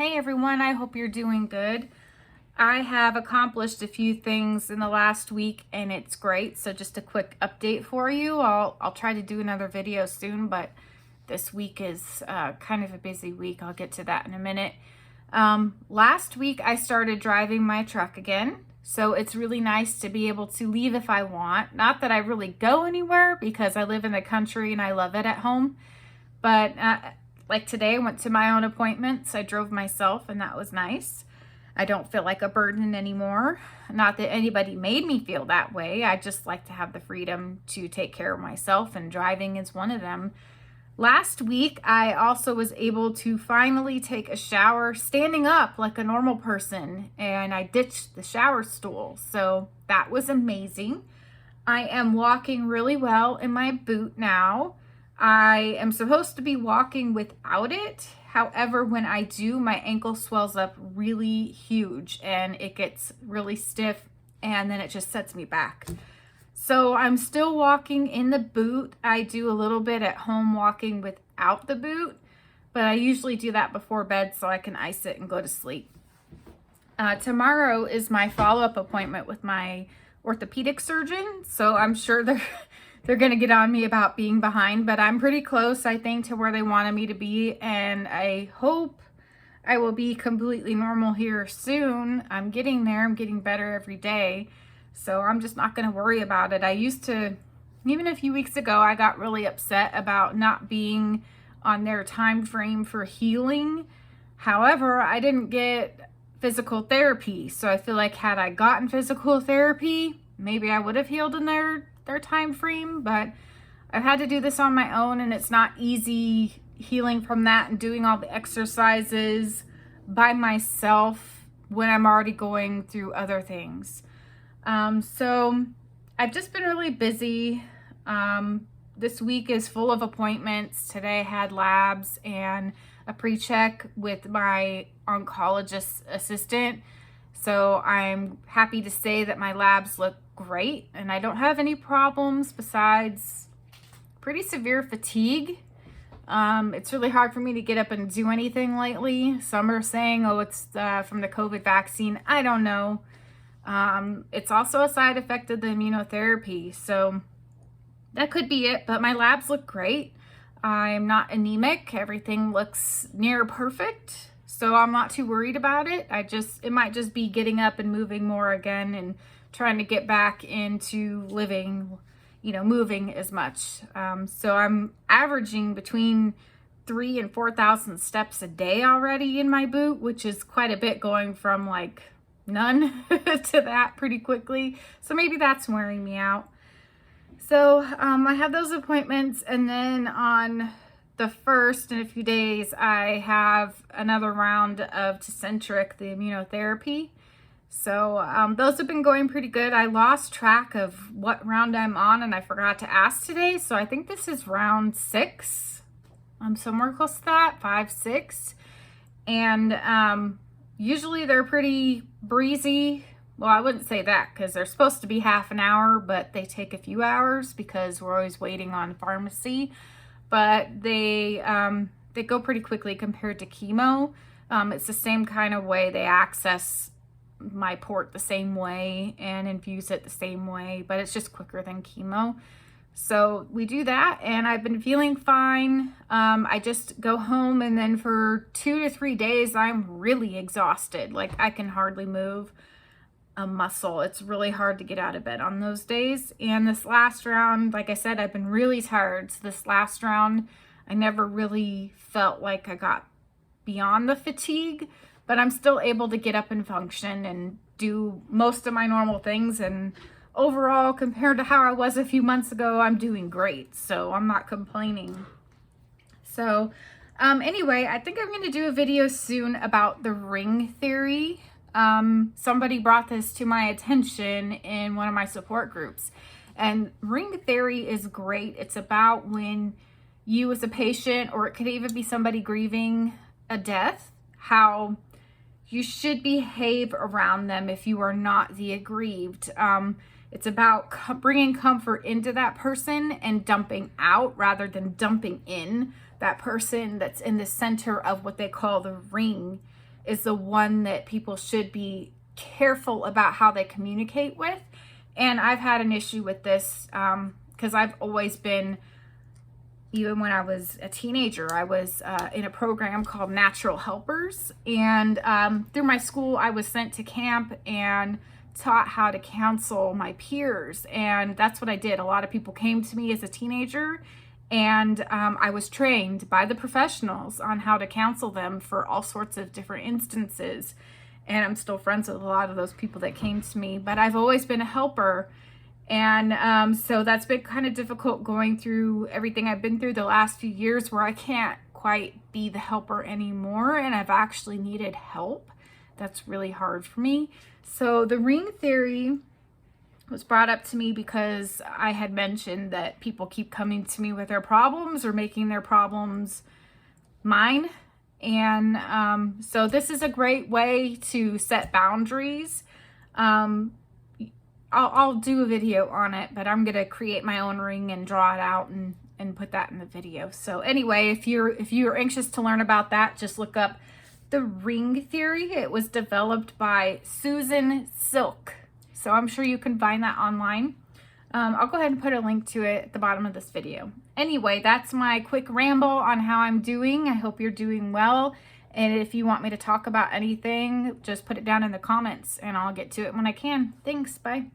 Hey everyone, I hope you're doing good. I have accomplished a few things in the last week and it's great. So just a quick update for you. I'll try to do another video soon, but this week is kind of a busy week. I'll get to that in a minute. Last week I started driving my truck again. So it's really nice to be able to leave if I want. Not that I really go anywhere because I live in the country and I love it at home. But like today I went to my own appointments. I drove myself and that was nice. I don't feel like a burden anymore. Not that anybody made me feel that way. I just like to have the freedom to take care of myself, and driving is one of them. Last week, I also was able to finally take a shower standing up like a normal person, and I ditched the shower stool. So that was amazing. I am walking really well in my boot now. I am supposed to be walking without it. However, when I do, my ankle swells up really huge and it gets really stiff, and then it just sets me back. So I'm still walking in the boot. I do a little bit at home walking without the boot, but I usually do that before bed so I can ice it and go to sleep. Tomorrow is my follow-up appointment with my orthopedic surgeon, so I'm sure they're going to get on me about being behind, but I'm pretty close, I think, to where they wanted me to be, and I hope I will be completely normal here soon. I'm getting there. I'm getting better every day, so I'm just not going to worry about it. I used to, even a few weeks ago, I got really upset about not being on their time frame for healing. However, I didn't get physical therapy, so I feel like had I gotten physical therapy, maybe I would have healed in their time frame, but I've had to do this on my own, and it's not easy healing from that and doing all the exercises by myself when I'm already going through other things. So I've just been really busy. This week is full of appointments. Today I had labs and a pre-check with my oncologist assistant. So I'm happy to say that my labs look great and I don't have any problems besides pretty severe fatigue. It's really hard for me to get up and do anything lately. Some are saying, oh, it's from the COVID vaccine. I don't know. It's also a side effect of the immunotherapy. So that could be it, but my labs look great. I'm not anemic. Everything looks near perfect. So I'm not too worried about it. It might just be getting up and moving more again and trying to get back into living, moving as much. So I'm averaging between 3,000 and 4,000 steps a day already in my boot, which is quite a bit, going from like none to that pretty quickly. So maybe that's wearing me out. So I have those appointments, and then on the 1st, in a few days, I have another round of tecentriq, the immunotherapy. So those have been going pretty good. I lost track of what round I'm on, and I forgot to ask today. So I think this is round 6. I'm somewhere close to that, 5, 6. And usually they're pretty breezy. Well, I wouldn't say that because they're supposed to be half an hour, but they take a few hours because we're always waiting on pharmacy. But they go pretty quickly compared to chemo. It's the same kind of way. They access my port the same way and infuse it the same way, but it's just quicker than chemo. So we do that, and I've been feeling fine. I just go home, and then for 2 to 3 days, I'm really exhausted. Like I can hardly move a muscle. It's really hard to get out of bed on those days. And this last round, like I said, I've been really tired. So this last round, I never really felt like I got beyond the fatigue, but I'm still able to get up and function and do most of my normal things. And overall, compared to how I was a few months ago, I'm doing great. So I'm not complaining. So anyway, I think I'm going to do a video soon about the ring theory. Somebody brought this to my attention in one of my support groups, and ring theory is great. It's about when you as a patient, or it could even be somebody grieving a death, how you should behave around them if you are not the aggrieved. It's about bringing comfort into that person and dumping out rather than dumping in that person that's in the center of what they call the ring is the one that people should be careful about how they communicate with. And I've had an issue with this because I've always been, even when I was a teenager, I was in a program called Natural Helpers. And through my school, I was sent to camp and taught how to counsel my peers. And that's what I did. A lot of people came to me as a teenager, and I was trained by the professionals on how to counsel them for all sorts of different instances. And I'm still friends with a lot of those people that came to me, but I've always been a helper. And so that's been kind of difficult going through everything I've been through the last few years, where I can't quite be the helper anymore, and I've actually needed help. That's really hard for me. So the ring theory was brought up to me because I had mentioned that people keep coming to me with their problems or making their problems mine. And so this is a great way to set boundaries. I'll do a video on it, but I'm going to create my own ring and draw it out and put that in the video. So anyway, if you're anxious to learn about that, just look up the ring theory. It was developed by Susan Silk. So I'm sure you can find that online. I'll go ahead and put a link to it at the bottom of this video. Anyway, that's my quick ramble on how I'm doing. I hope you're doing well. And if you want me to talk about anything, just put it down in the comments and I'll get to it when I can. Thanks. Bye.